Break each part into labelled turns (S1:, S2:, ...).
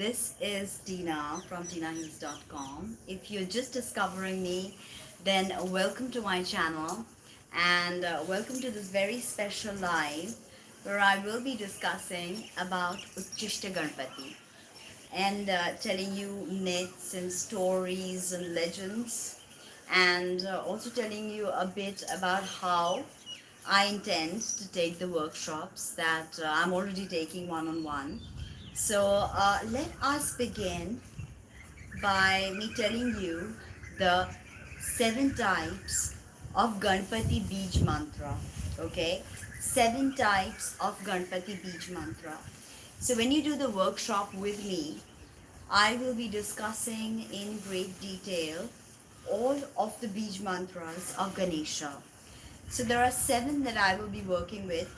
S1: This is Tina from tinahills.com. If you're just discovering me, then welcome to my channel and welcome to this very special live where I will be discussing about Ucchishta Ganapati and telling you myths and stories and legends and also telling you a bit about how I intend to take the workshops that I'm already taking one on one. So let us begin by me telling you the seven types of Ganpati Beej Mantra. Okay, seven types of Ganpati Beej Mantra. So when you do the workshop with me, I will be discussing in great detail all of the Beej Mantras of Ganesha. So there are seven that I will be working with.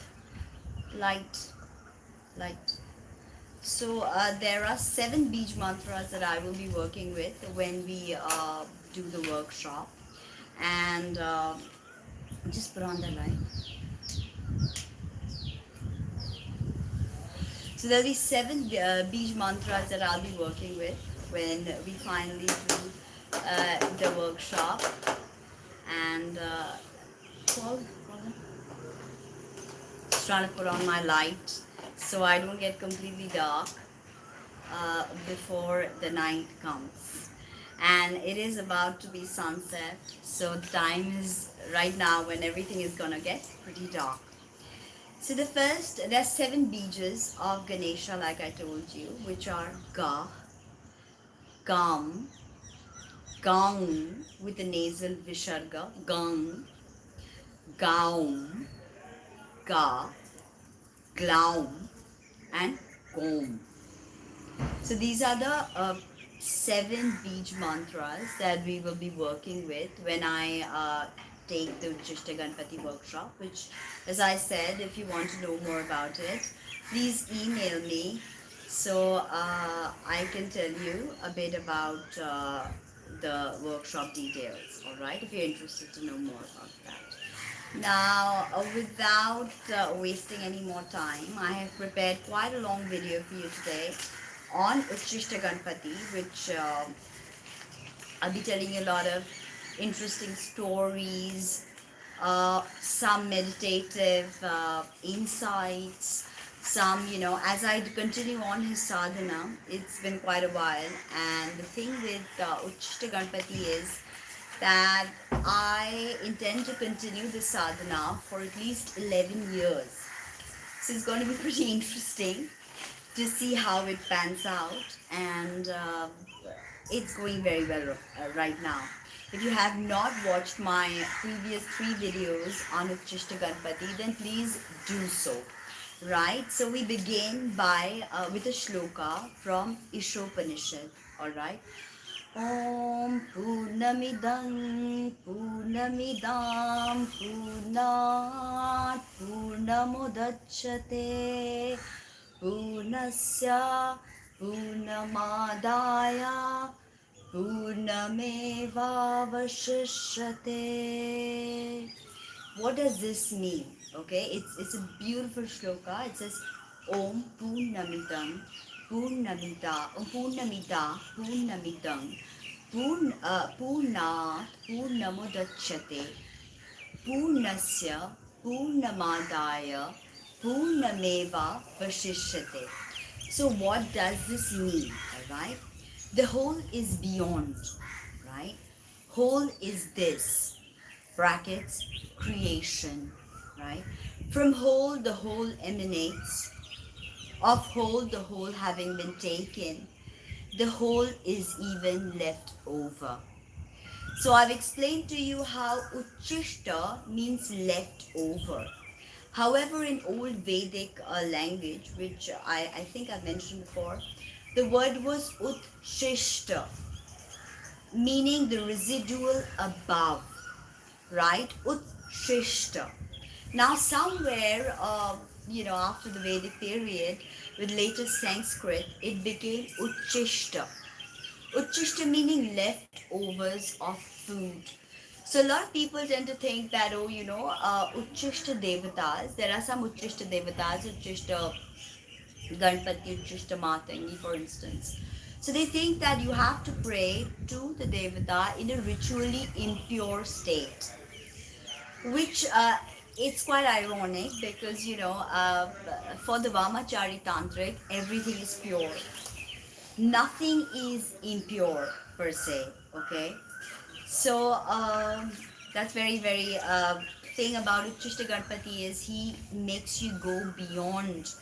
S1: Light, light. So there are seven Beej Mantras that I will be working with when we do the workshop. And just put on the light. So there'll be seven Beej Mantras that I'll be working with when we finally do the workshop. And call, call them. Just trying to put on my light so I don't get completely dark before the night comes. And it is about to be sunset, so the time is right now when everything is gonna get pretty dark. So the first, there's seven bejas of Ganesha, like I told you, which are Ga, Gam, Gang with the nasal visharga, Gang, Gaum, Ga, Glaum, and Gom. So these are the seven beach mantras that we will be working with when I take the Ucchishta Ganapati workshop, which, as I said, if you want to know more about it, please email me so I can tell you a bit about the workshop details, alright, if you're interested to know more about that. Now, without wasting any more time, I have prepared quite a long video for you today on Ucchishta Ganapati, which I'll be telling you a lot of interesting stories, some meditative insights, some, as I continue on his sadhana, it's been quite a while, and the thing with Ucchishta Ganapati is that I intend to continue this sadhana for at least 11 years. So it's going to be pretty interesting to see how it pans out, and it's going very well right now. If you have not watched my previous three videos on Ucchishta Ganapati, then please do so. Right, so we begin by with a shloka from Ishopanishad. All right. Om Purnamidam Purnamidam Purnat Purnamudachyate Purnasya Purnamadaya Purnamevavashishyate. What does this mean? Okay, it's a beautiful shloka. It says Om Purnamidam Purnamida Purnamidam Purnat Purnamudachyate Purnasya Purnamadaya Purnameva Vashishyate. So what does this mean? Alright? The whole is beyond, right? Whole is this, brackets, creation, right? From whole, the whole emanates. Of whole, the whole having been taken, the whole is even left over. So I've explained to you how Ucchishta means left over. However, in old Vedic language, which I think I mentioned before, the word was Ucchishta, meaning the residual above, right? Ucchishta. Now, somewhere, after the Vedic period, with later Sanskrit, it became Ucchishta. Ucchishta meaning leftovers of food. So a lot of people tend to think that, Ucchishta Devatas, there are some Ucchishta Devatas, Ucchishta Ganapati, Ucchishta, Matangi, for instance. So they think that you have to pray to the Devata in a ritually impure state, which it's quite ironic because for the Vamachari Tantric, everything is pure. Nothing is impure per se. Okay, so that's very very thing about Ucchishta Ganapati is he makes you go beyond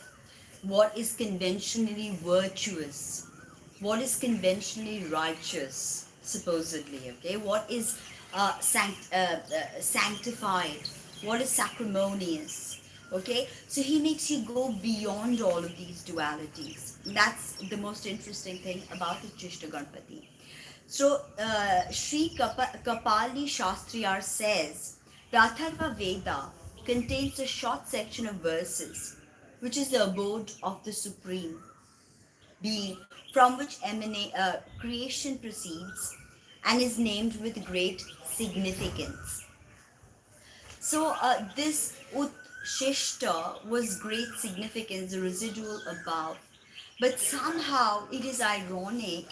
S1: what is conventionally virtuous, what is conventionally righteous, supposedly, okay? What is sanctified, what is sacrimonious, okay? So he makes you go beyond all of these dualities. That's the most interesting thing about the Ucchishta Ganapati. So Sri Kapali Shastriyar says the Atharva Veda contains a short section of verses, which is the abode of the Supreme Being, from which creation proceeds and is named with great significance. So this Ucchishta was great significance, the residual above. But somehow it is ironic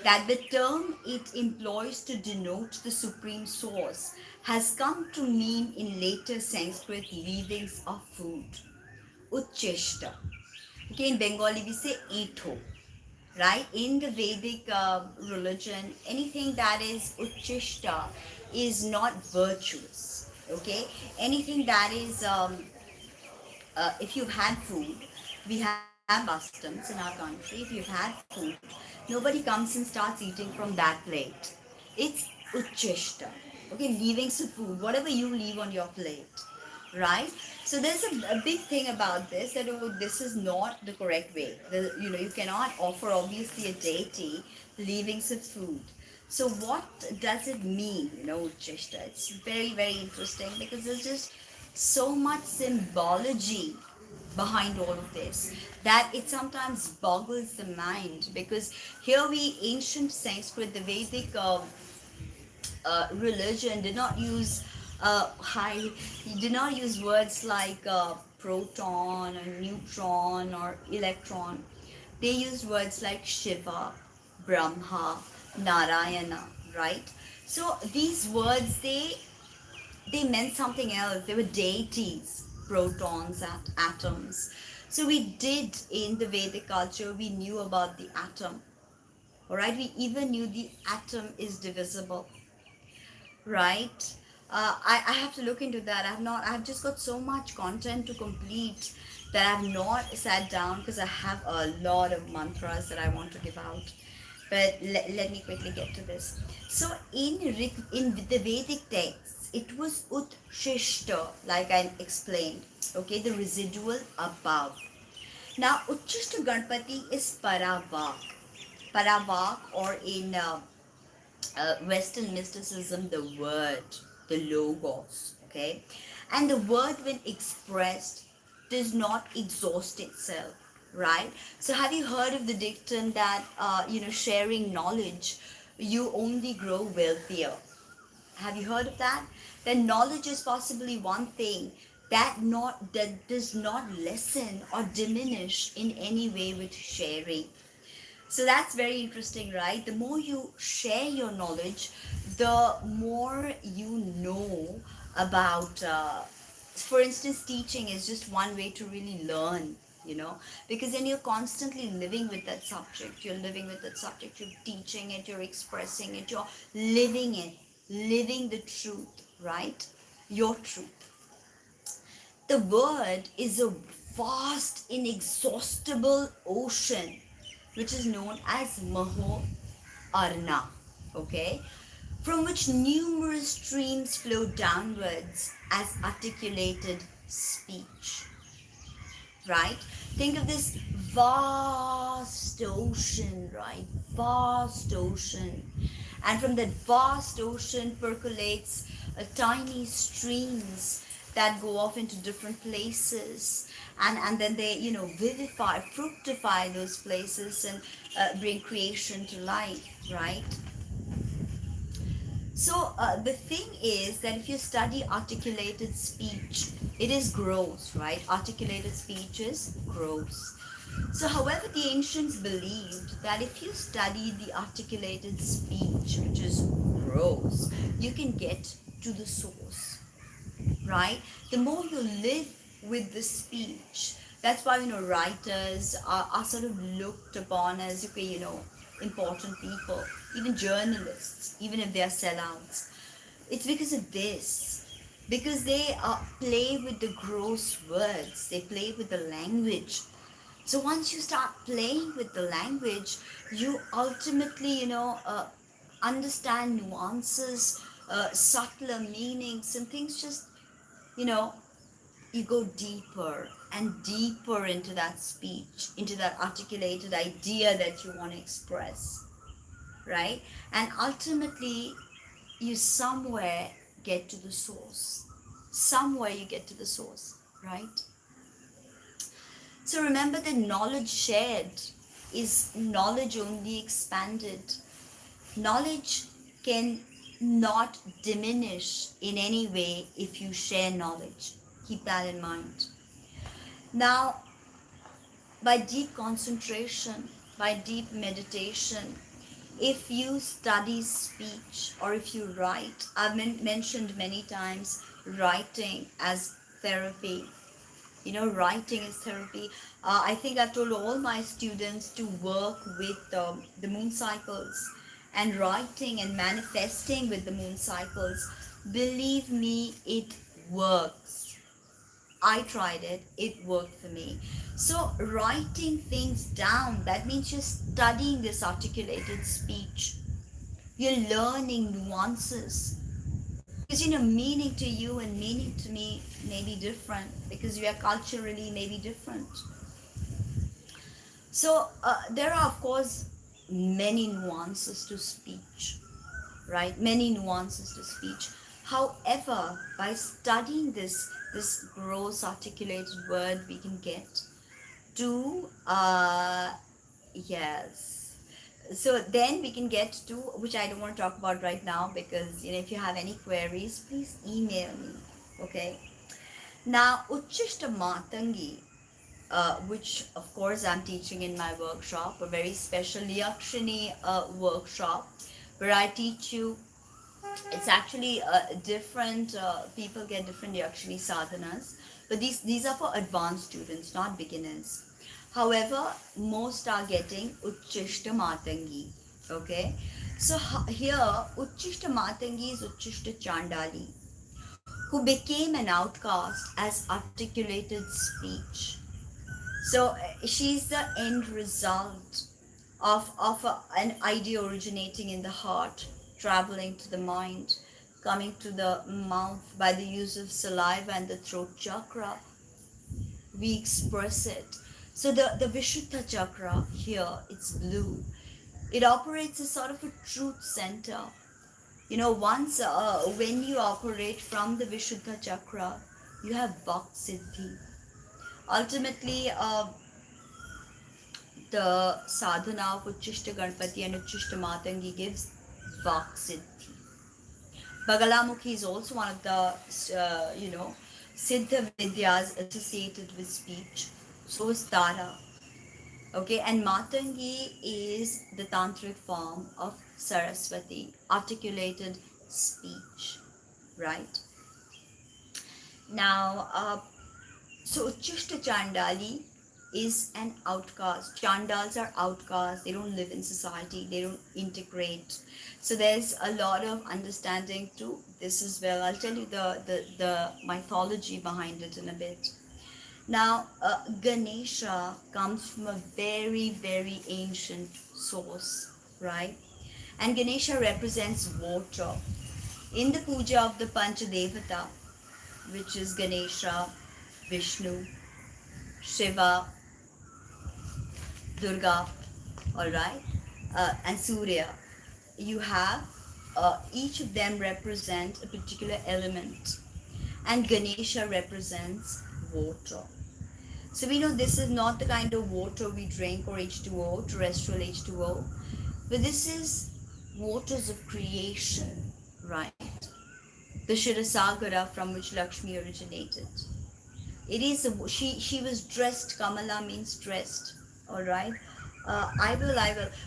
S1: that the term it employs to denote the supreme source has come to mean in later Sanskrit leavings of food. Ucchishta. Okay, in Bengali we say etho, right? In the Vedic religion, anything that is Ucchishta is not virtuous. Okay, anything that is if you've had food, we have customs in our country. If you've had food, nobody comes and starts eating from that plate. It's Ucchishta. Okay, leavings of food, whatever you leave on your plate, right? So there's a big thing about this that oh, this is not the correct way. You cannot offer obviously a deity leavings of food. So what does it mean, Ucchishta? It's very very interesting because there's just so much symbology behind all of this that it sometimes boggles the mind because here we ancient Sanskrit, the Vedic religion did not use high, did not use words like proton or neutron or electron. They used words like Shiva, Brahma, Narayana, right? So these words they meant something else. They were deities, protons, atoms. So we did in the Vedic culture, we knew about the atom. All right, we even knew the atom is divisible, right? I have to look into that. I've just got so much content to complete that I've not sat down because I have a lot of mantras that I want to give out. But let me quickly get to this. So in the Vedic texts, it was Ucchishta, like I explained, okay, the residual above. Now, Ucchishta Ganapati is Paravak. Paravak, or in Western mysticism, the word, the logos, okay? And the word, when expressed, does not exhaust itself, right? So, have you heard of the dictum that, sharing knowledge, you only grow wealthier? Have you heard of that? Then knowledge is possibly one thing that does not lessen or diminish in any way with sharing. So that's very interesting, right? The more you share your knowledge, the more you know about, for instance, teaching is just one way to really learn, because then you're constantly living with that subject. You're living with that subject, you're teaching it, you're expressing it, you're living it, living the truth, right? Your truth. The word is a vast, inexhaustible ocean which is known as Maho Arna, okay, from which numerous streams flow downwards as articulated speech, right? Think of this vast ocean, right? Vast ocean. And from that vast ocean percolates tiny streams that go off into different places. And then they, vivify, fructify those places and bring creation to life, right? So the thing is that if you study articulated speech, it is gross, right? Articulated speech is gross. So, however, the ancients believed that if you study the articulated speech, which is prose, you can get to the source, right? The more you live with the speech, that's why, writers are sort of looked upon as, okay, important people, even journalists, even if they are sellouts. It's because of this, because they play with the gross words, they play with the language. So once you start playing with the language, you ultimately, understand nuances, subtler meanings, and things just, you know, you go deeper and deeper into that speech, into that articulated idea that you want to express, right? And ultimately, you somewhere get to the source. Somewhere you get to the source, right? So remember that knowledge shared is knowledge only expanded. Knowledge can not diminish in any way if you share knowledge. Keep that in mind. Now, by deep concentration, by deep meditation, if you study speech or if you write, I've mentioned many times writing as therapy. Writing is therapy. I think I've told all my students to work with the moon cycles and writing and manifesting with the moon cycles. Believe me, it works. I tried it, it worked for me. So, writing things down, that means you're studying this articulated speech. You're learning nuances. Because, meaning to you and meaning to me may be different because we are culturally maybe different. So, there are, of course, many nuances to speech, right? Many nuances to speech. However, by studying this gross articulated word, we can get to yes. So then we can get to, which I don't want to talk about right now, because if you have any queries, please email me. Okay. Now, Ucchishta Matangi, which of course I'm teaching in my workshop, a very special Yakshini workshop, where I teach you. It's actually different. People get different Yakshini sadhanas, but these are for advanced students, not beginners. However, most are getting Ucchishta Matangi. Okay, so here Ucchishta Matangi is Ucchishta Chandali, who became an outcast as articulated speech. So she's the end result of an idea originating in the heart, traveling to the mind, coming to the mouth by the use of saliva and the throat chakra. We express it. So the Vishuddha chakra here, it's blue. It operates as sort of a truth center. Once when you operate from the Vishuddha chakra, you have Vak Siddhi. Ultimately, the sadhana of Ucchishta Ganapati and Ucchishta Matangi gives Vak Siddhi. Bagalamukhi is also one of the, Siddha Vidyas associated with speech. So is Tara. Okay, and Matangi is the tantric form of Saraswati, articulated speech, right? Now, so Ucchishta Chandali is an outcast. Chandals are outcasts. They don't live in society. They don't integrate. So there's a lot of understanding to this as well. I'll tell you the mythology behind it in a bit. Now, Ganesha comes from a very, very ancient source, right? And Ganesha represents water. In the puja of the Panchadevata, which is Ganesha, Vishnu, Shiva, Durga, all right, and Surya, you have each of them represent a particular element, and Ganesha represents water. So we know this is not the kind of water we drink or H2O, terrestrial H2O, but this is waters of creation, right? The Shirasagara from which Lakshmi originated. It is she was dressed. Kamala means dressed. All right. I will.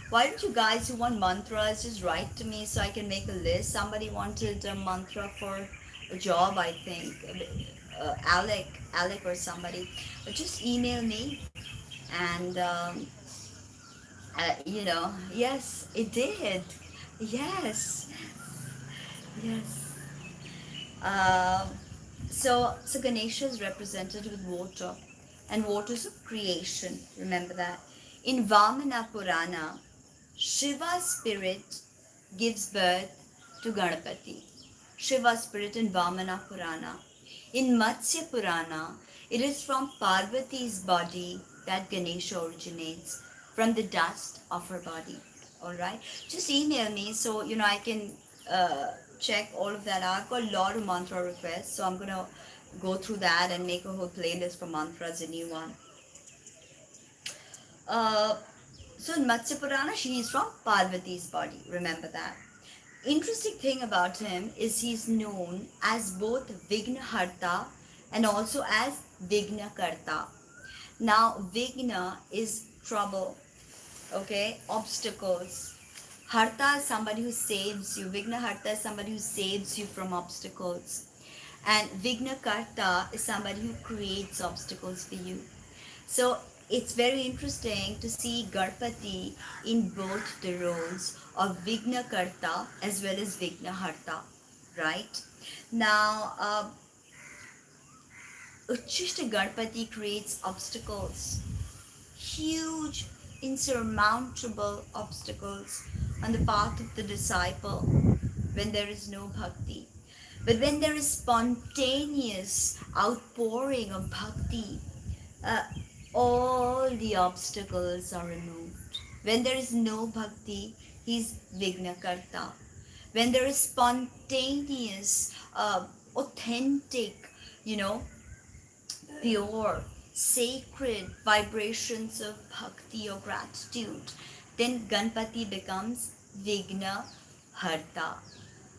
S1: Why don't you guys who want mantras just write to me so I can make a list? Somebody wanted a mantra for a job, I think. Alec or somebody. Just email me and yes, it did. Yes, yes. Um, so Ganesha is represented with water, and water is of creation. Remember that. In Vamana Purana, Shiva's spirit gives birth to Ganapati. Shiva's spirit in Vamana Purana. In Matsya Purana, it is from Parvati's body that Ganesha originates, from the dust of her body. Alright? Just email me so I can check all of that out. I've got a lot of mantra requests, so I'm gonna go through that and make a whole playlist for mantras, a new one. Uh, so in Matsya Purana, she is from Parvati's body. Remember that. Interesting thing about him is he's known as both Vignaharta and also as Vignakarta. Now, Vigna is trouble, okay, obstacles. Harta is somebody who saves you. Vignaharta is somebody who saves you from obstacles. And Vignakarta is somebody who creates obstacles for you. So it's very interesting to see Ganapati in both the roles of Vignakarta as well as Vignaharta, right? Now, Ucchishta Ganapati creates obstacles, huge, insurmountable obstacles on the path of the disciple when there is no bhakti. But when there is spontaneous outpouring of bhakti, uh, all the obstacles are removed. When there is no bhakti, he's Vignakarta. When there is spontaneous, authentic, you know, pure, sacred vibrations of bhakti or gratitude, then Ganpati becomes Vigna Harta,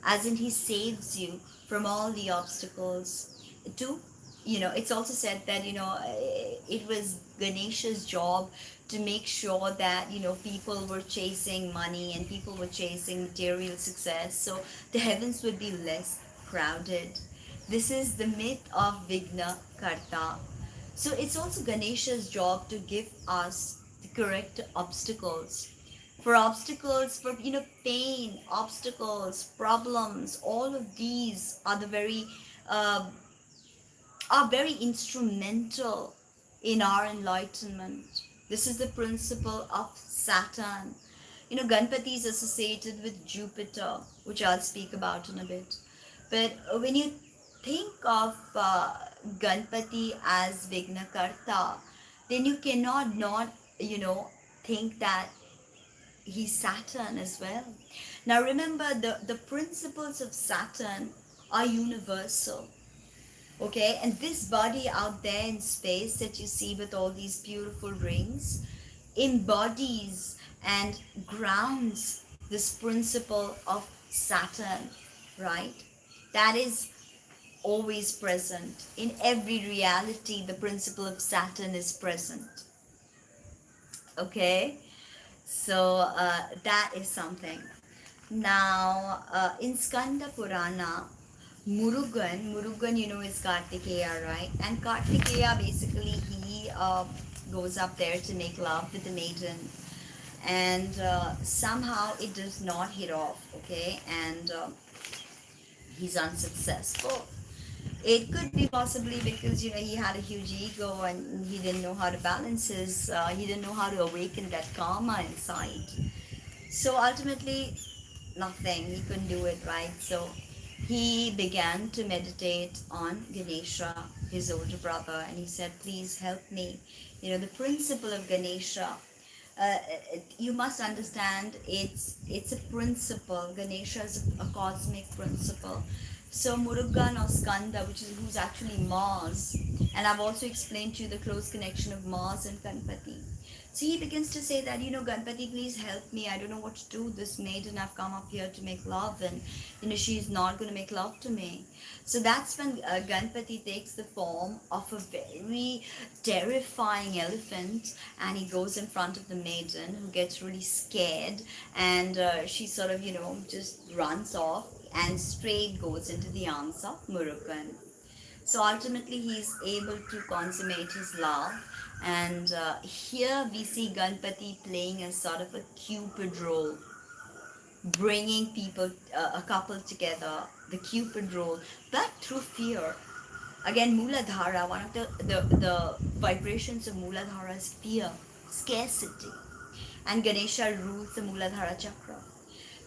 S1: as in he saves you from all the obstacles. It's also said that it was Ganesha's job to make sure that people were chasing money and people were chasing material success, so the heavens would be less crowded. This is the myth of Vigna Karta. So it's also Ganesha's job to give us the correct obstacles. For obstacles, for pain, obstacles, problems, all of these uh, are very instrumental in our enlightenment. This is the principle of Saturn. Ganpati is associated with Jupiter, which I'll speak about in a bit. But when you think of Ganpati as Vignakarta, then you cannot not, think that he's Saturn as well. Now remember, the principles of Saturn are universal. Okay, and this body out there in space that you see with all these beautiful rings embodies and grounds this principle of Saturn, right? That is always present. In every reality, the principle of Saturn is present. Okay, so that is something. Now, in Skanda Purana, Murugan, is Kartikeya, right? And Kartikeya, basically, he goes up there to make love with the maiden. And somehow it does not hit off, okay? And he's unsuccessful. It could be possibly because, he had a huge ego and he didn't know how to balance he didn't know how to awaken that karma inside. So ultimately, nothing. He couldn't do it, right? So he began to meditate on Ganesha, his older brother, and he said, please help me. The principle of Ganesha, uh, you must understand it's a principle. Ganesha is a cosmic principle. So Murugan or Skanda, who's actually Mars, and I've also explained to you the close connection of Mars and Ganpati. So he begins to say that, Ganpati, please help me. I don't know what to do. This maiden, I've come up here to make love, and, she's not going to make love to me. So that's when Ganpati takes the form of a very terrifying elephant, and he goes in front of the maiden, who gets really scared, and she sort of, just runs off and straight goes into the arms of Murugan. So ultimately, he's able to consummate his love. And here we see Ganpati playing a sort of a Cupid role, bringing people, a couple together, the Cupid role, but through fear. Again, Mooladhara, one of the vibrations of Mooladhara is fear, scarcity. And Ganesha rules the Mooladhara chakra.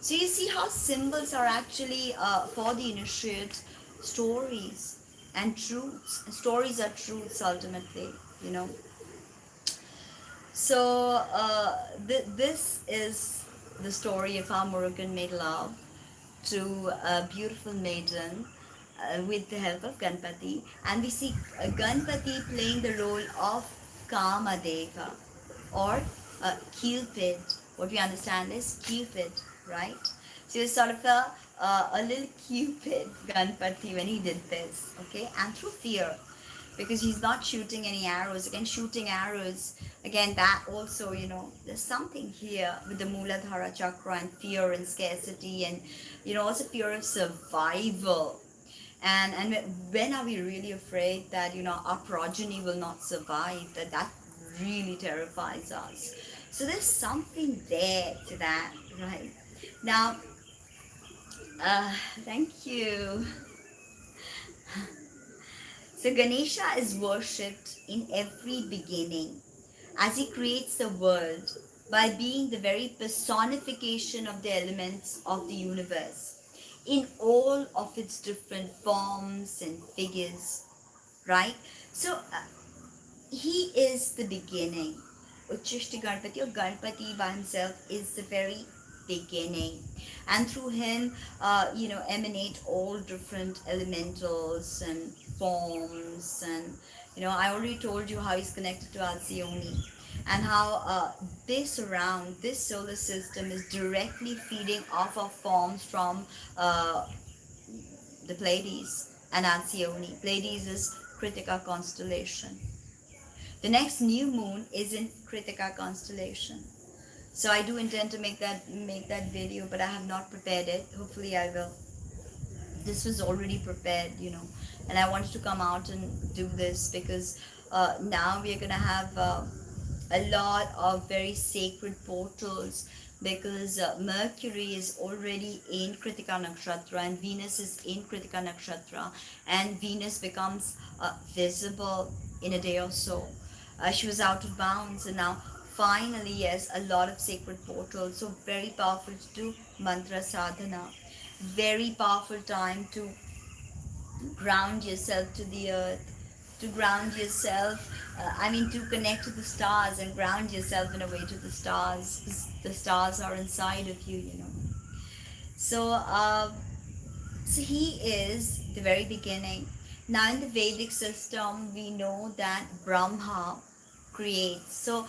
S1: So you see how symbols are actually, for the initiates, stories and truths. Stories are truths ultimately, you know. So this is the story of how Murugan made love to a beautiful maiden with the help of Ganpati. And we see Ganpati playing the role of Kamadeva, or Cupid. What we understand is Cupid, right? So it's sort of a little Cupid, Ganpati, when he did this, okay? And through fear, because he's not shooting any arrows. Again, shooting arrows, again, that also, there's something here with the Mooladhara chakra and fear and scarcity, and, also fear of survival. And when are we really afraid that, our progeny will not survive? That really terrifies us. So there's something there to that, right? Now, thank you. So Ganesha is worshipped in every beginning as he creates the world by being the very personification of the elements of the universe in all of its different forms and figures, right? So he is the beginning. Ucchishta Ganapati, or Ganapati by himself, is the very beginning. And through him, emanate all different elementals and forms. And, I already told you how he's connected to Alcyone, and how they surround this solar system is directly feeding off of forms from the Pleiades and Alcyone. Pleiades is Kritika constellation. The next new moon is in Kritika constellation. So I do intend to make that video, but I have not prepared it. Hopefully I will. This was already prepared, and I wanted to come out and do this because now we are gonna have a lot of very sacred portals, because Mercury is already in Kritika Nakshatra and Venus is in Kritika Nakshatra, and Venus becomes visible in a day or so. She was out of bounds, and now finally, yes, a lot of sacred portals. So very powerful to do mantra sadhana. Very powerful time to ground yourself to the earth, to ground yourself, to connect to the stars and ground yourself in a way to the stars, because the stars are inside of you, So, so he is the very beginning. Now in the Vedic system, we know that Brahma creates. So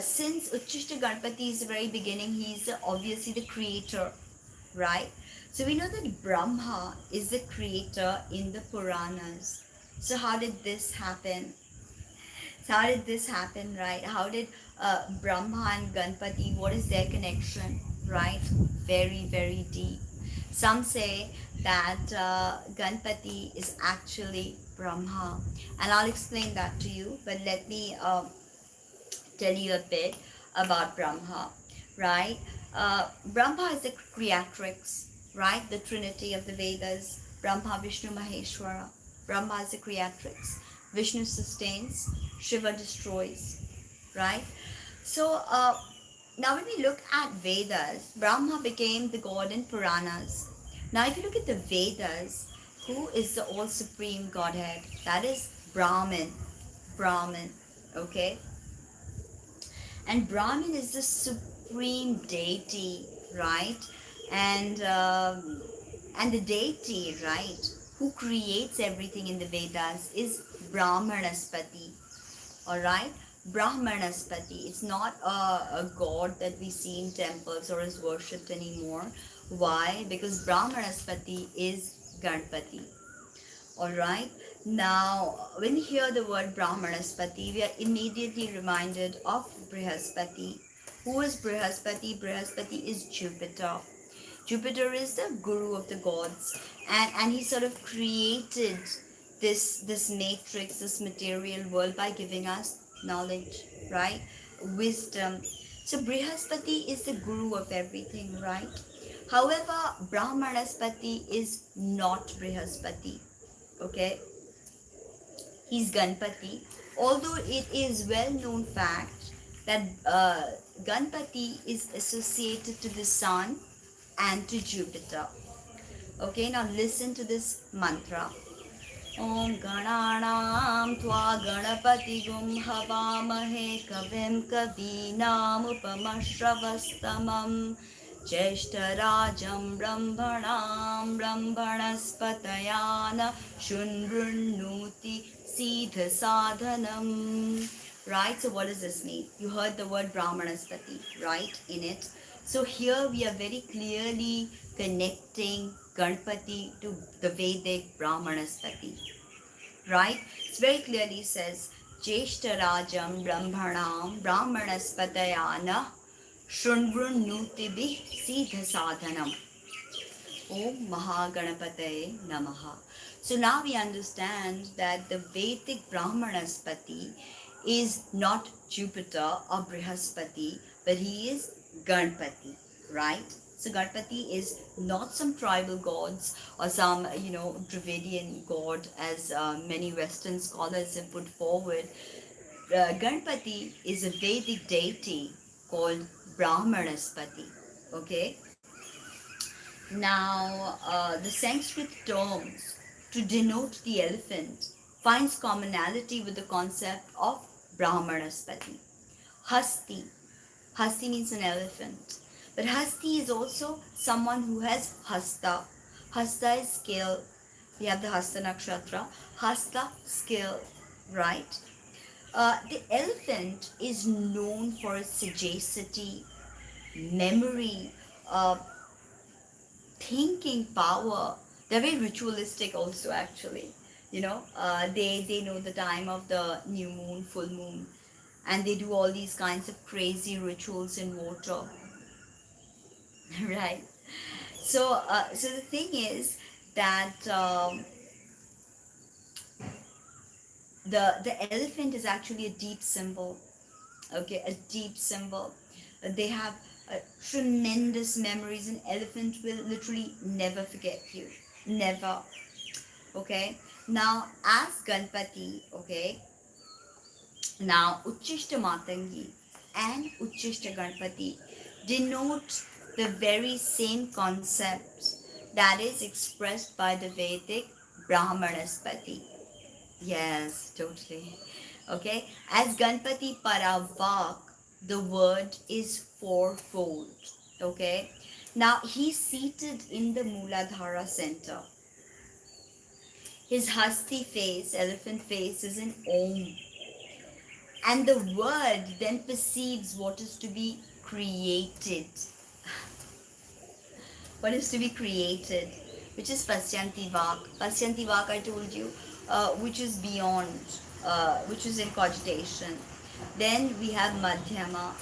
S1: since Ucchishta Ganapati is the very beginning, he is obviously the creator, right? So we know that Brahma is the creator in the Puranas. So how did this happen? So how did this happen, right? How did Brahma and Ganapati, what is their connection, right? Very, very deep. Some say that Ganapati is actually Brahma, and I'll explain that to you, but let me tell you a bit about Brahma, right? Brahma is the creatrix, right? The trinity of the Vedas, Brahma, Vishnu, Maheshwara. Brahma is the creatrix. Vishnu sustains, Shiva destroys, right? So now when we look at Vedas, Brahma became the god in Puranas. Now if you look at the Vedas, who is the all supreme Godhead? That is Brahman. Brahman, okay? And Brahman is the supreme deity, right? And the deity, right, who creates everything in the Vedas is Brahmanaspati. All right, Brahmanaspati. It's not a god that we see in temples or is worshipped anymore. Why? Because Brahmanaspati is Ganapati. Alright. Now, when we hear the word Brahmanaspati, we are immediately reminded of Brihaspati. Who is Brihaspati? Brihaspati is Jupiter. Jupiter is the guru of the gods, and he sort of created this matrix, this material world by giving us knowledge, right? Wisdom. So Brihaspati is the guru of everything, right? However, Brahmanaspati is not Brihaspati. Okay, he's Ganpati. Although it is well known fact that Ganpati is associated to the sun and to Jupiter. Okay, now listen to this mantra. Om Gananam Tva Ganapati Gum Havamahe Kavim Kavinam Upamashravastamam Jeshtarajam Brahmanam Brahmanaspatayana Shunrunuti Siddha Sadhanam. Right, so what does this mean? You heard the word Brahmanaspati, right, in it. So here we are very clearly connecting Ganpati to the Vedic Brahmanaspati, right? It very clearly says, Jeshtarajam Brahmanam Brahmanaspatayana Shunvrunutibhi Siddha Sadhanam. Om Mahaganapataye Namaha. So now we understand that the Vedic Brahmanaspati is not Jupiter or Brihaspati, but he is Ganpati, right? So Ganpati is not some tribal gods or some, Dravidian god as many Western scholars have put forward. Ganpati is a Vedic deity called Brahmanaspati, okay? Now, the Sanskrit terms to denote the elephant finds commonality with the concept of Brahmanaspati. Hasti. Hasti means an elephant. But Hasti is also someone who has Hasta. Hasta is scale. We have the Hasta Nakshatra. Hasta, scale, right? The elephant is known for its sagacity, memory, thinking power. They're very ritualistic also, actually. They know the time of the new moon, full moon, and they do all these kinds of crazy rituals in water. Right. So the thing is that the elephant is actually a deep symbol. Okay, a deep symbol. They have tremendous memories. An elephant will literally never forget you. Never. Okay. Now, as Ganpati, okay, now Ucchishta Matangi and Ucchishta Ganpati denote the very same concept that is expressed by the Vedic Brahmanaspati. Yes, totally. Okay, as Ganpati Paravak, the word is fourfold. Okay, now he's seated in the Mooladhara center. His Hasti face, elephant face, is an Om. And the word then perceives what is to be created. What is to be created, which is Pasyanti Vak. Pasyanti Vak, I told you, which is beyond, which is in cogitation. Then we have Madhyama,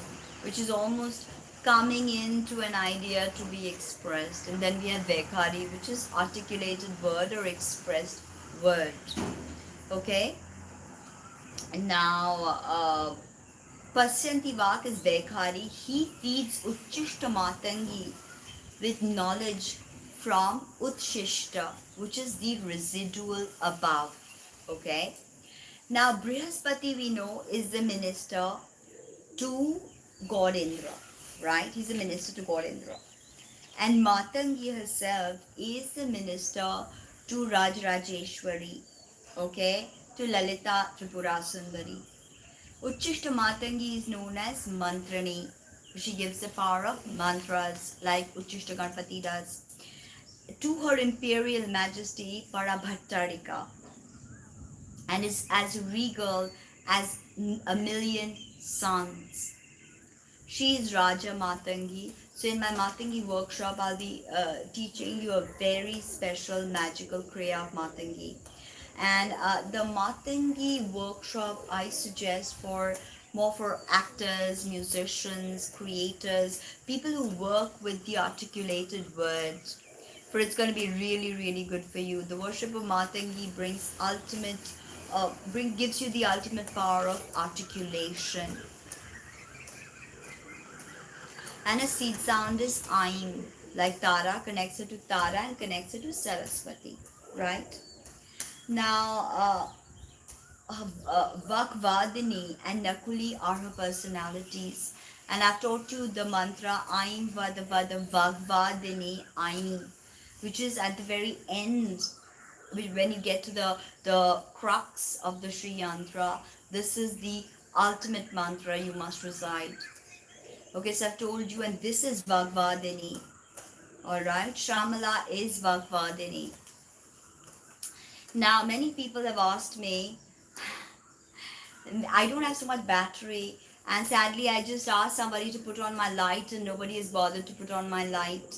S1: which is almost coming into an idea to be expressed. And then we have Vekhari, which is articulated word or expressed word. Okay? Now, Pasyanti Vak is Vekhari. He feeds Ucchishta Matangi with knowledge from Ucchishta, which is the residual above. Okay? Now, Brihaspati, we know, is the minister to God Indra, right? He's the minister to God Indra. And Matangi herself is the minister to Rajrajeshwari, okay? To Lalita Tripura Sundari. Ucchishta Matangi is known as Mantrani. She gives the power of mantras like Ucchishta Ganpati does to her Imperial Majesty Parabhattarika, and is as regal as a million sons. She is Raja Matangi. So in my Matangi workshop, I'll be teaching you a very special magical kriya of Matangi. And the Matangi workshop I suggest for more for actors, musicians, creators, people who work with the articulated words. For it's going to be really, really good for you. The worship of Matangi brings gives you the ultimate power of articulation. And a seed sound is Aim, like Tara connects it to Tara and connects it to Saraswati, right? Now, Vakvadini and Nakuli are her personalities. And I've taught you the mantra Aim Vada Vada Vakvadini Aim, which is at the very end. When you get to the crux of the Sri Yantra, this is the ultimate mantra you must recite. Okay, so I've told you, and this is Vagvadini. Alright, Shamala is Vagvadini. Now, many people have asked me, I don't have so much battery, and sadly, I just asked somebody to put on my light, and nobody has bothered to put on my light.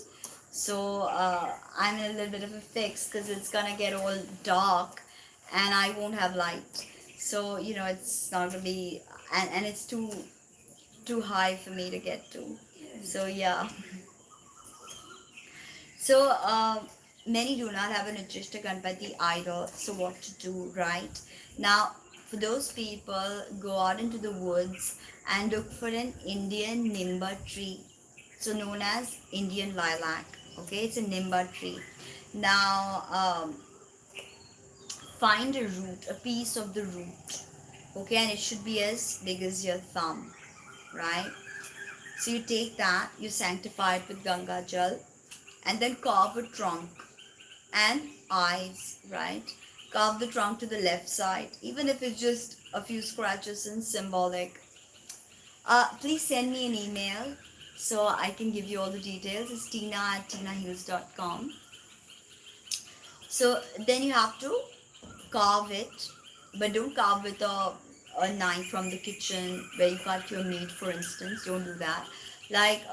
S1: So, I'm in a little bit of a fix because it's gonna get all dark and I won't have light. So, it's not gonna be, and it's too high for me to get to. So, yeah. So, many do not have an Ucchishta Ganapati idol, so what to do, right? Now, for those people, go out into the woods and look for an Indian nimba tree, so known as Indian lilac. Okay, it's a nimba tree. Now, find a root, a piece of the root. Okay, and it should be as big as your thumb, right? So you take that, you sanctify it with Ganga Jal, and then carve a trunk and eyes, right? Carve the trunk to the left side, even if it's just a few scratches and symbolic. Please send me an email so I can give you all the details. It's tina@tinaheals.com. So then you have to carve it, but don't carve with a knife from the kitchen where you cut your meat, for instance. Don't do that. Like,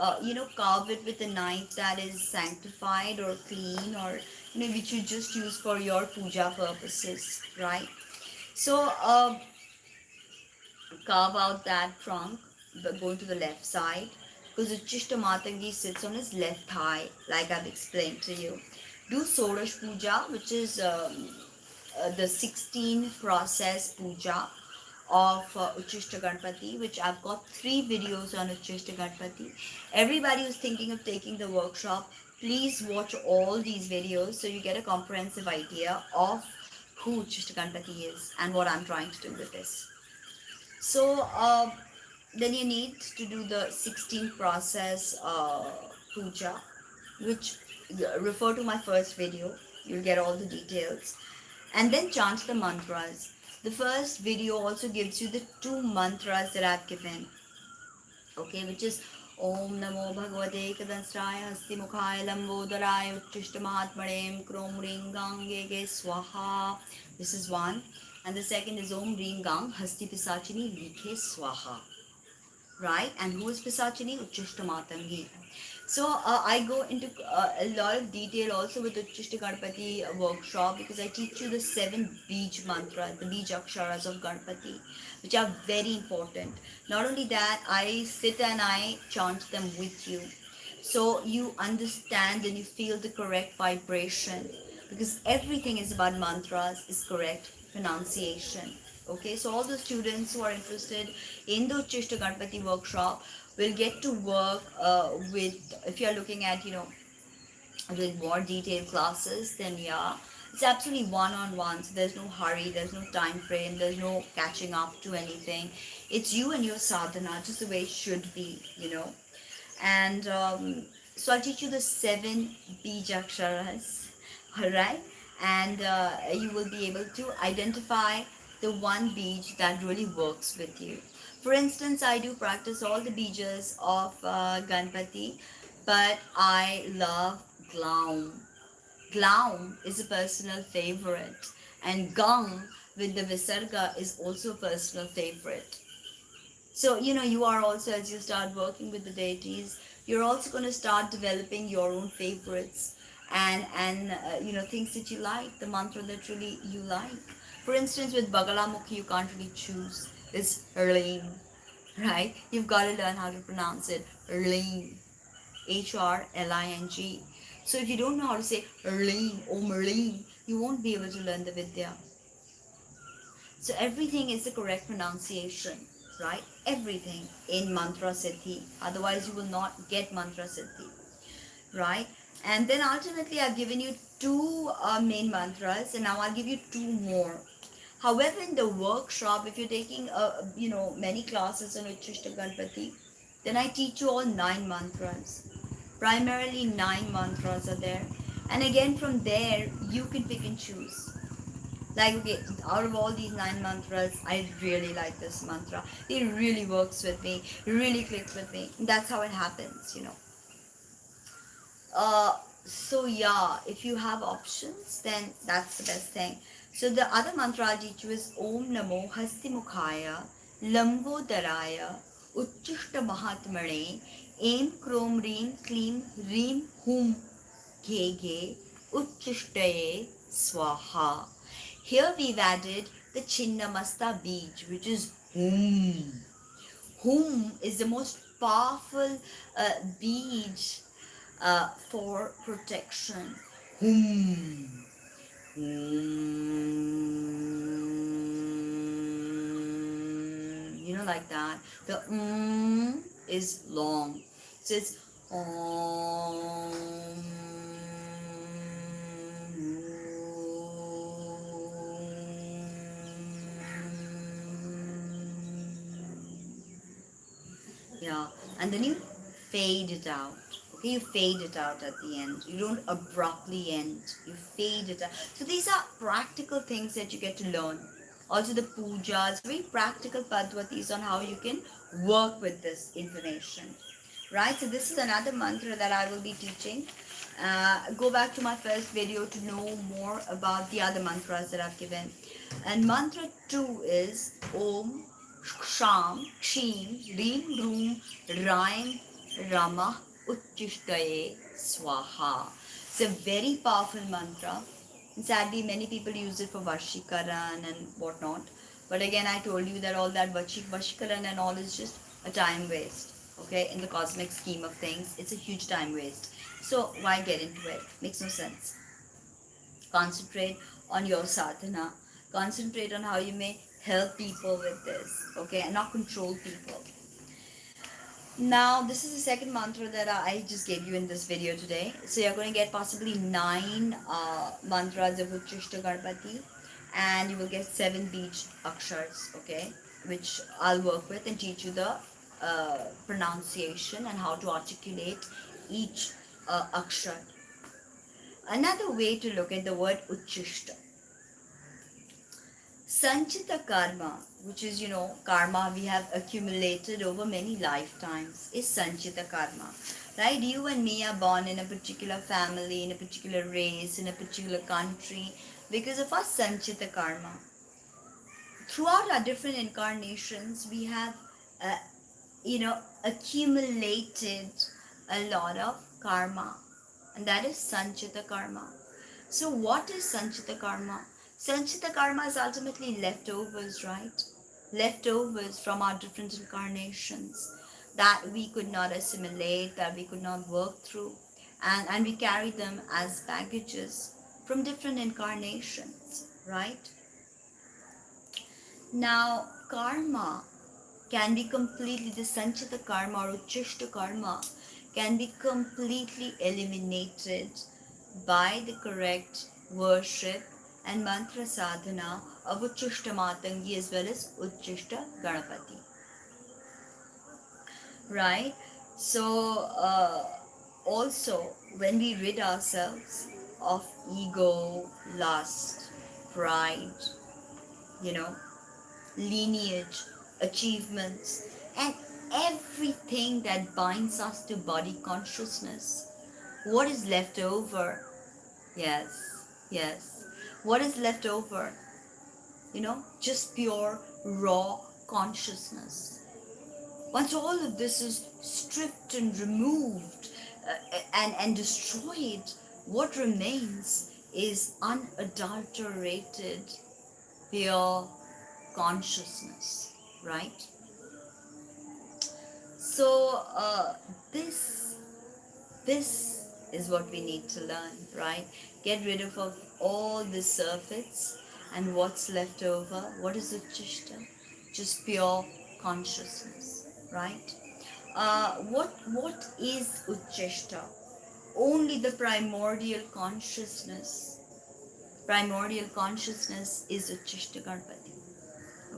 S1: carve it with a knife that is sanctified or clean, or which you just use for your puja purposes, right? So, carve out that trunk, but go to the left side, because Ucchishta Matangi sits on his left thigh, like I've explained to you. Do Sodash Puja, which is the 16 process puja of Ucchishta Ganapati, which I've got 3 videos on Ucchishta Ganapati. Everybody who's thinking of taking the workshop, please watch all these videos so you get a comprehensive idea of who Ucchishta Ganapati is and what I'm trying to do with this. So then you need to do the 16 process puja, which refer to my first video. You'll get all the details. And then chant the mantras. The first video also gives you the 2 mantras that I've given. Okay, which is Om Namo Bhagavate Kadansraya Hasti Mukhaya Lambodharaya Uttishta Mahatmane Krom Ring Gang Ge Swaha. This is one. And the second is Om Ring Gang Hasti Pisachini Likhe Swaha. Right? And who is Pisachini? Ucchishta Matangi. So I go into a lot of detail also with the Ucchishta Ganapati workshop, because I teach you the 7 Bij mantras, the Bij Aksharas of Ganapati, which are very important. Not only that, I sit and I chant them with you. So you understand and you feel the correct vibration, because everything is about mantras, is correct pronunciation. Okay, so all the students who are interested in the Ucchishta Ganapati workshop will get to work with, if you're looking at, doing more detailed classes, then yeah, it's absolutely one-on-one. So there's no hurry, there's no time frame, there's no catching up to anything. It's you and your sadhana, just the way it should be. And so I'll teach you the 7 Bijaksharas, alright? And you will be able to identify the one Bij that really works with you. For instance, I do practice all the Bijas of Ganpati, but I love Glaum. Glaum is a personal favorite, and Gang with the Visarga is also a personal favorite. So, you are also, as you start working with the deities, you're also going to start developing your own favorites, and things that you like, the mantra that really you like. For instance, with Bagalamukhi, you can't really choose. It's Ring, right? You've got to learn how to pronounce it. Ring. Hrling. So if you don't know how to say Ring or Merlin, you won't be able to learn the Vidya. So everything is the correct pronunciation, right? Everything in Mantra Siddhi. Otherwise, you will not get Mantra Siddhi, right? And then ultimately, I've given you two main mantras, and now I'll give you two more. However, in the workshop, if you're taking many classes on Ucchishta Ganapati, then I teach you all 9 mantras. Primarily 9 mantras are there, and again from there you can pick and choose. Like, okay, out of all these 9 mantras, I really like this mantra. It really works with me. It really clicks with me. That's how it happens. Uh, so yeah, if you have options, then that's the best thing. So the other mantra I'll teach you is Om Namo Hastimukhaya Lambodaraya Ucchishta Mahatmane Aim Krom Reem Klim Reem Hum Ge Ge Uccishtaye Swaha. Here we've added the Chinnamasta Bij, which is Hum. Hum is the most powerful Bij for protection. Hum. Like that. The is long. So it's Om. Yeah, and then you fade it out. Okay, you fade it out at the end. You don't abruptly end. You fade it out. So these are practical things that you get to learn. Also the pujas, very practical padwatis on how you can work with this information. Right, so this is another mantra that I will be teaching. Go back to my first video to know more about the other mantras that I've given. And mantra 2 is Om Sham Kshim Rim Room Raim Rama Uccishtaye Swaha. It's a very powerful mantra. And sadly, many people use it for Vashikaran and whatnot. But again, I told you that all that Vashikaran and all is just a time waste. Okay, in the cosmic scheme of things, it's a huge time waste. So why get into it? Makes no sense. Concentrate on your sadhana. Concentrate on how you may help people with this. Okay, and not control people. Now, this is the second mantra that I just gave you in this video today. So you're going to get possibly 9 mantras of Ucchishta Ganapati, and you will get 7 beach akshars, okay, which I'll work with and teach you the pronunciation and how to articulate each akshar. Another way to look at the word Ucchishta. Sanchita karma, which is, karma we have accumulated over many lifetimes, is Sanchita karma. Right? You and me are born in a particular family, in a particular race, in a particular country, because of our Sanchita karma. Throughout our different incarnations, we have, accumulated a lot of karma, and that is Sanchita karma. So what is Sanchita karma? Sanchita karma is ultimately leftovers, right? Leftovers from our different incarnations that we could not assimilate, that we could not work through. And we carry them as baggages from different incarnations, right? Now, karma can be completely, the Sanchita karma or Ucchishta karma can be completely eliminated by the correct worship and mantra sadhana of Ucchishta Matangi as well as Ucchishta Ganapati. Right? So, also, when we rid ourselves of ego, lust, pride, lineage, achievements, and everything that binds us to body consciousness, what is left over? Yes. What is left over? Just pure, raw consciousness. Once all of this is stripped and removed and destroyed, what remains is unadulterated, pure consciousness, right? So this is what we need to learn, right? Get rid of all the surface, and what's left over. What is Ucchishta? Just pure consciousness, right? What is Ucchishta? Only the primordial consciousness. Primordial consciousness is Ucchishta Ganapati.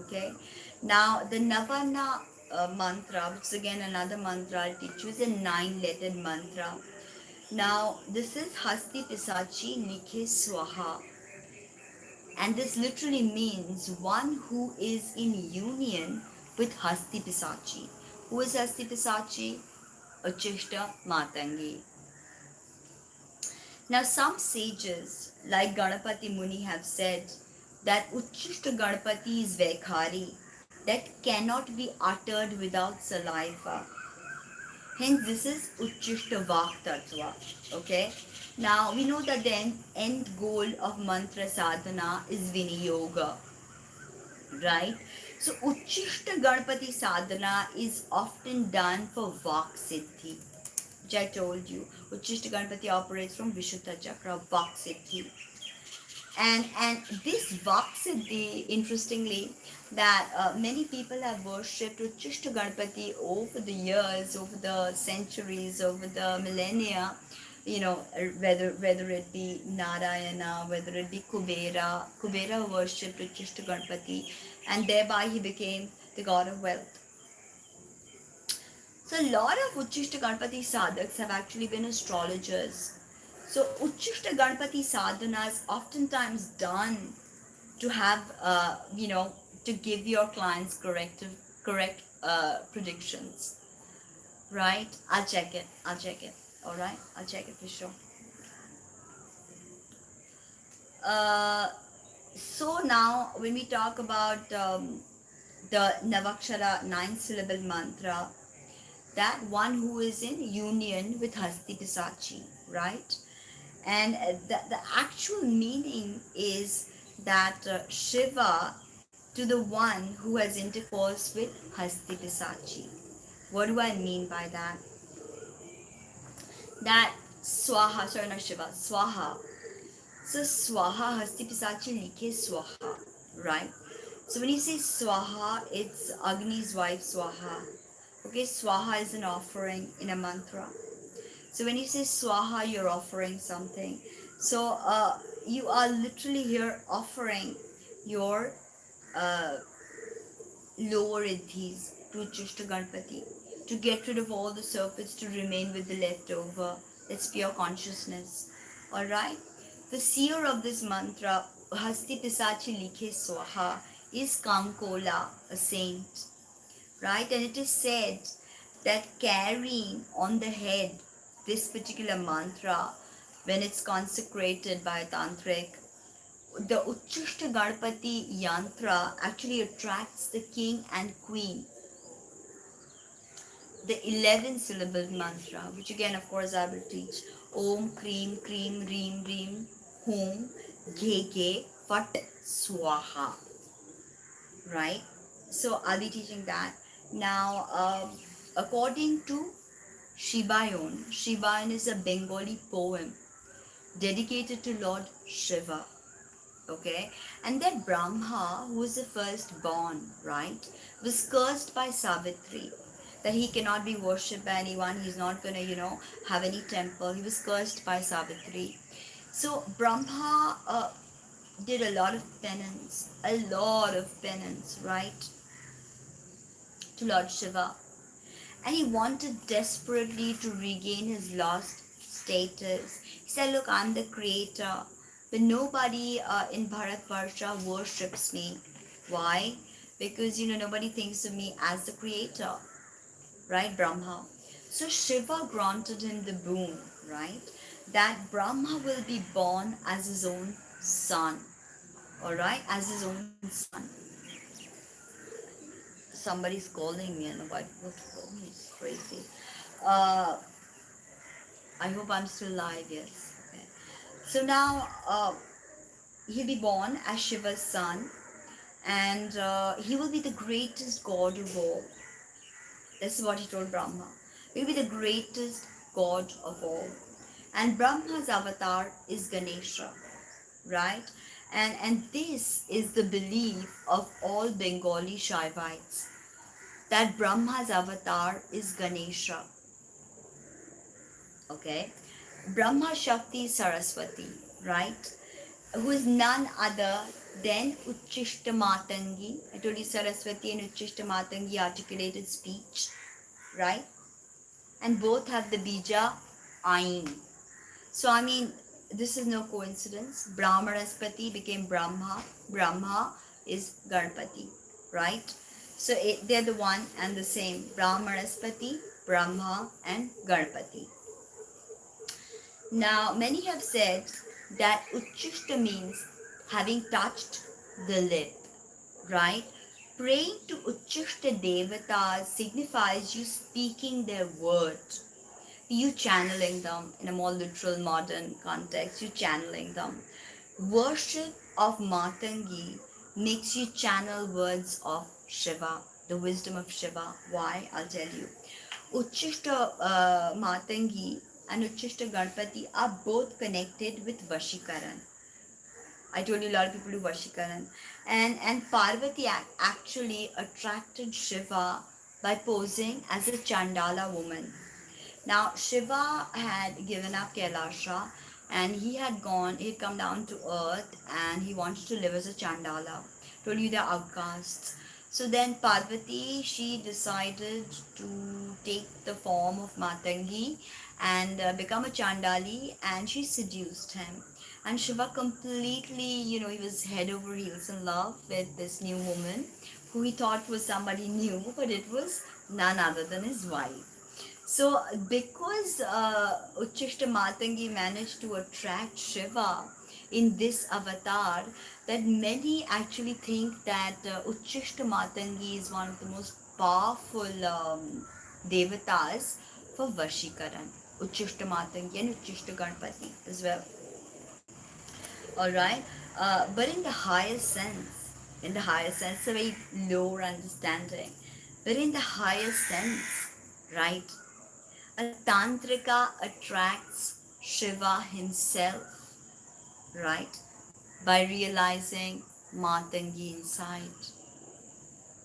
S1: Okay. Now the Navana mantra, which is again another mantra I'll teach you, is a 9-lettered mantra. Now this is Hasti Pisachi Nikhe Swaha, and this literally means one who is in union with Hasti Pisachi. Who is Hasti Pisachi? Ucchishta Matangi. Now, some sages like Ganapati Muni have said that Ucchishta Ganapati is Vekhari, that cannot be uttered without saliva. Hence, this is Ucchishta Vak Tattva. Okay? Now, we know that the end goal of mantra sadhana is Viniyoga, right? So, Ucchishta Ganapati sadhana is often done for Vak Siddhi, which I told you. Ucchishta Ganapati operates from Vishuddha Chakra, Vak Siddhi. And this Vaksiddhi, interestingly, that many people have worshipped Ucchishta Ganapati over the years, over the centuries, over the millennia, whether it be Narayana, whether it be Kubera worshipped Ucchishta Ganapati, and thereby he became the god of wealth. So a lot of Ucchishta Ganapati sadhaks have actually been astrologers. So Ucchishta Ganapati sadhana is oftentimes done to have, to give your clients correct predictions, right? I'll check it. All right, I'll check it for sure. Uh, so now when we talk about the Navakshara 9-syllable mantra, that one who is in union with Hasti Pisachi, right? And the actual meaning is that Shiva to the one who has intercourse with Hasti Pisachi. What do I mean by that? That Swaha, sorry, not Shiva, Swaha. So Swaha, Hasti Pisachi likhe Swaha, right? So when you say Swaha, it's Agni's wife Swaha. Okay, Swaha is an offering in a mantra. So when you say Swaha, you're offering something. So you are literally here offering your uh, lower riddhis to Ucchishta Ganapati, to get rid of all the surface, to remain with the leftover. That's pure consciousness. Alright? The seer of this mantra, Hasti Pisachi Likhe Swaha, is Kankola, a saint. Right? And it is said that carrying on the head this particular mantra, when it's consecrated by a tantric, the Ucchishta Ganapati yantra actually attracts the king and queen. The 11-syllable mantra, which again, of course, I will teach. Om, Kreem, Kreem, Reem, Reem, Hum, Ghe, Ghe, Fat, Swaha. Right? So I'll be teaching that. Now, according to Shibayon is a Bengali poem dedicated to Lord Shiva. Okay, and that Brahma, who was the firstborn, right, was cursed by Savitri, that he cannot be worshipped by anyone. He's not gonna, have any temple. He was cursed by Savitri. So Brahma did a lot of penance, right, to Lord Shiva, and he wanted desperately to regain his lost status. He said, look, I'm the creator, but nobody in Bharatvarsha worships me. Why? Because, nobody thinks of me as the creator, right, Brahma? So Shiva granted him the boon, right, that Brahma will be born as his own son, all right, as his own son. somebody's calling me and what to call me. It's crazy. Uh, I hope I'm still alive. Yes. Okay. So now he'll be born as Shiva's son, and he will be the greatest god of all. This is what he told Brahma. He will be the greatest god of all. And Brahma's avatar is Ganesha, right? And this is the belief of all Bengali Shaivites, that Brahma's avatar is Ganesha. Okay? Brahma Shakti Saraswati, right? Who is none other than Ucchishta Matangi. I told you Saraswati and Ucchishta Matangi articulated speech, right? And both have the bija Ain. So I mean, this is no coincidence. Brahmanaspati became Brahma. Brahma is Ganapati, right? So they're the one and the same. Brahmanaspati, Brahma, and Ganapati. Now, many have said that Ucchishta means having touched the lip, right? Praying to Ucchishta Devatas signifies you speaking their word, you channeling them in a more literal modern context, you channeling them. Worship of Matangi makes you channel words of Shiva, the wisdom of Shiva. Why? I'll tell you. Ucchishta Matangi and Ucchishta Ganapati are both connected with Vashikaran. I told you a lot of people do Vashikaran. And Parvati actually attracted Shiva by posing as a Chandala woman. Now Shiva had given up Kailasha and he had come down to earth and he wanted to live as a Chandala. Told you they're outcasts. So then Parvati, she decided to take the form of Matangi and become a Chandali, and she seduced him. And Shiva completely, he was head over heels in love with this new woman who he thought was somebody new, but it was none other than his wife. So, because Ucchishta Matangi managed to attract Shiva in this avatar, that many actually think that Ucchishta Matangi is one of the most powerful devatas for Vashikaran. Ucchishta Matangi and Ucchishta Ganapati as well. Alright? But in the higher sense, a very lower understanding, but in the higher sense, right? A tantrika attracts Shiva himself, right? By realizing Matangi inside.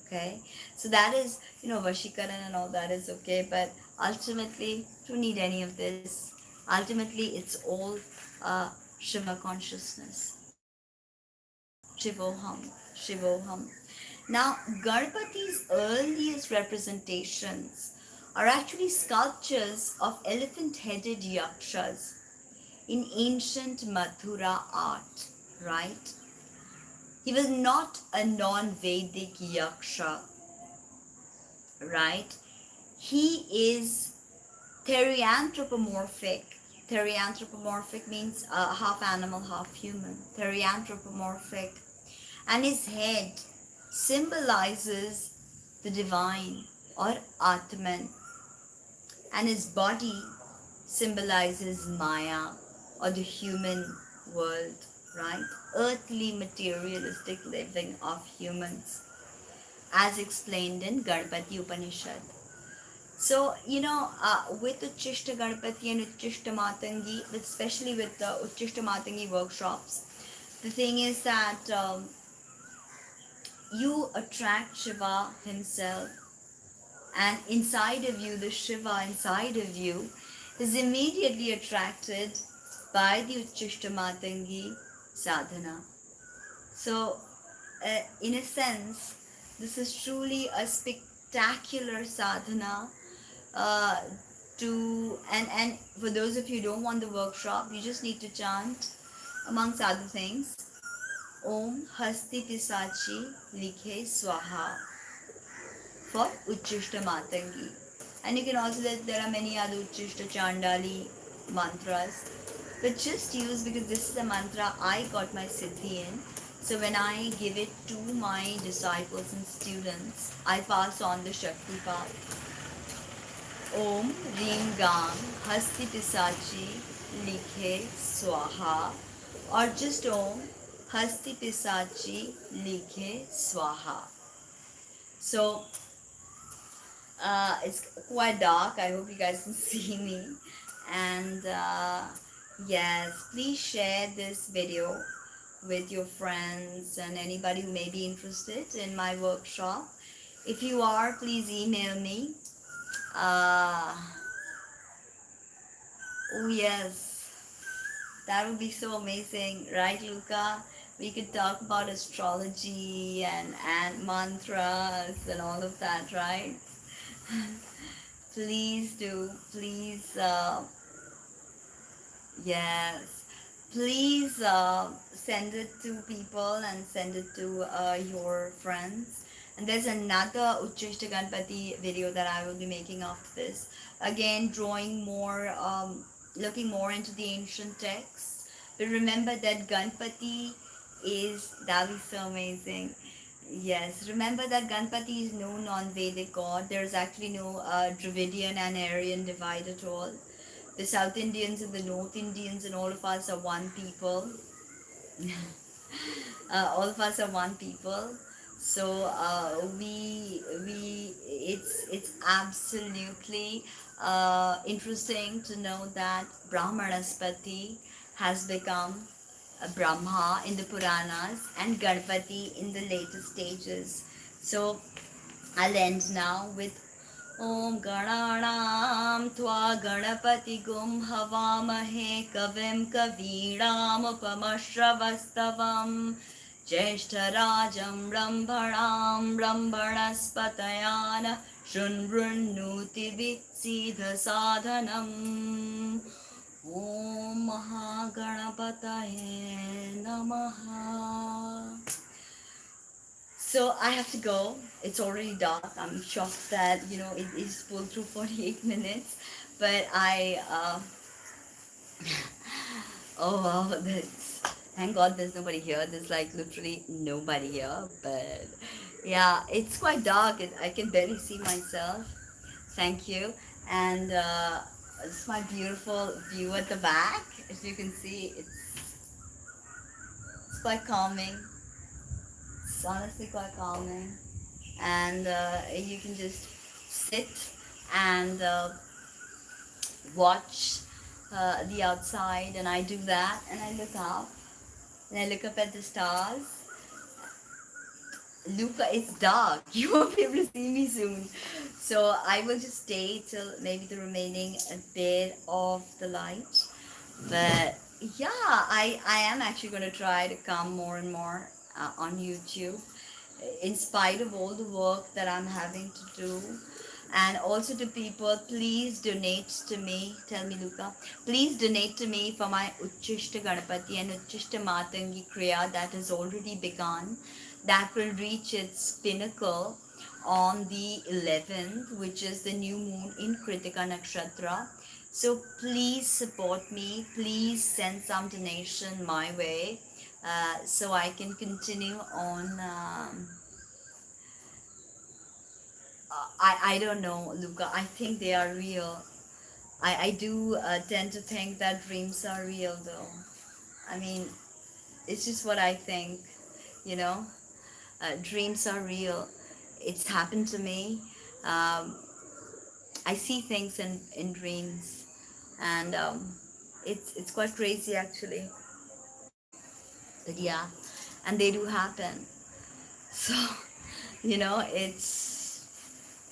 S1: Okay? So that is, Vashikaran and all that is okay, but ultimately, don't need any of this. Ultimately, it's all Shiva consciousness. Shivoham. Shivoham. Now, Ganapati's earliest representations are actually sculptures of elephant-headed yakshas in ancient Mathura art, right? He was not a non-Vedic yaksha, right? He is therianthropomorphic. Therianthropomorphic means half animal, half human. Therianthropomorphic. And his head symbolizes the divine or Atman. And his body symbolizes Maya or the human world, right? Earthly materialistic living of humans, as explained in Ganapati Upanishad. So, with Ucchishta Ganapati and Ucchishta Matangi, especially with the Ucchishta Matangi workshops, the thing is that you attract Shiva himself, and inside of you, the Shiva inside of you is immediately attracted by the Ucchishta Matangi sadhana. So, in a sense, this is truly a spectacular sadhana. And for those of you who don't want the workshop, you just need to chant, amongst other things, Om Hasti Pisachi Likhe Swaha for Ucchishta Matangi. And you can also, there are many other Ucchishta Chandali mantras, but just use, because this is a mantra I got my siddhi in. So when I give it to my disciples and students, I pass on the Shakti path. Om Rim Gam Hasti Pisachi Likhe Swaha, or just Om Hasti Pisachi Likhe Swaha. So it's quite dark. I hope you guys can see me. And yes, please share this video with your friends and anybody who may be interested in my workshop. If you are, please email me. Uh, oh yes, that would be so amazing, right, Luca? We could talk about astrology and mantras and all of that, right? Please do. Please, yes. Please send it to people and send it to your friends. And there's another Ucchishta Ganapati video that I will be making after this. Again, drawing more, looking more into the ancient texts. But remember that Ganapati is, that is so amazing. Yes, remember that Ganapati is no non-Vedic god. There's actually no Dravidian and Aryan divide at all. The South Indians and the North Indians and all of us are one people. All of us are one people. So it's absolutely interesting to know that Brahmanaspati has become a Brahma in the Puranas and Ganapati in the later stages. So I'll end now with Om Gananam Tva Ganapati Gum Havamahe Kavim Kaviram Upamashravasthavam Jeshtarajam Brahmanam Brahmanaspatayana Shunrunuti Visidha Sadhanam Om Mahaganapataye Namaha. So I have to go. It's already dark. I'm shocked that it is pulled through 48 minutes, but oh wow, thank God there's nobody here. There's like literally nobody here, but yeah, it's quite dark. I can barely see myself. Thank you, and this is my beautiful view at the back. As you can see, it's quite calming. It's honestly quite calming. And you can just sit and watch the outside, and I do that, and I look up and I look up at the stars. Luca, it's dark. You won't be able to see me soon, so I will just stay till maybe the remaining a bit of the light. But yeah, I am actually going to try to come more and more on YouTube, in spite of all the work that I'm having to do. And also to people, please donate to me. Tell me, Luca. Please donate to me for my Ucchishta Ganapati and Ucchishta Matangi Kriya that has already begun. That will reach its pinnacle on the 11th, which is the new moon in Kritika Nakshatra. So please support me. Please send some donation my way, so I can continue on. I don't know, Luca. I think they are real. I do tend to think that dreams are real, though. I mean, it's just what I think, you know. Dreams are real. It's happened to me. Um, I see things in dreams, and it's quite crazy actually. But yeah, and they do happen. So it's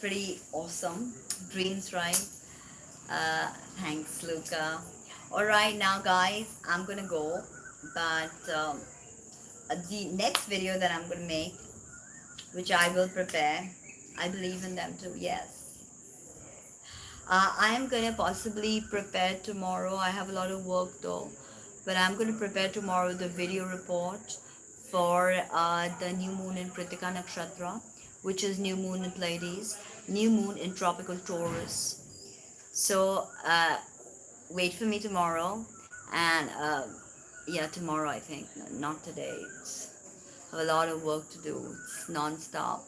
S1: pretty awesome. Dreams, right? Thanks, Luca. All right, now guys, I'm gonna go, but the next video that I'm gonna make, which I will prepare, I believe in them too. Yes, I am gonna possibly prepare tomorrow. I have a lot of work though, but I'm gonna prepare tomorrow the video report for the new moon in Kritika Nakshatra, which is new moon in Pleiades, new moon in tropical Taurus. So wait for me tomorrow, and yeah, tomorrow I think, no, not today. have a lot of work to do. It's non-stop.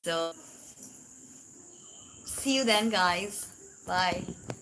S1: So, see you then, guys. Bye.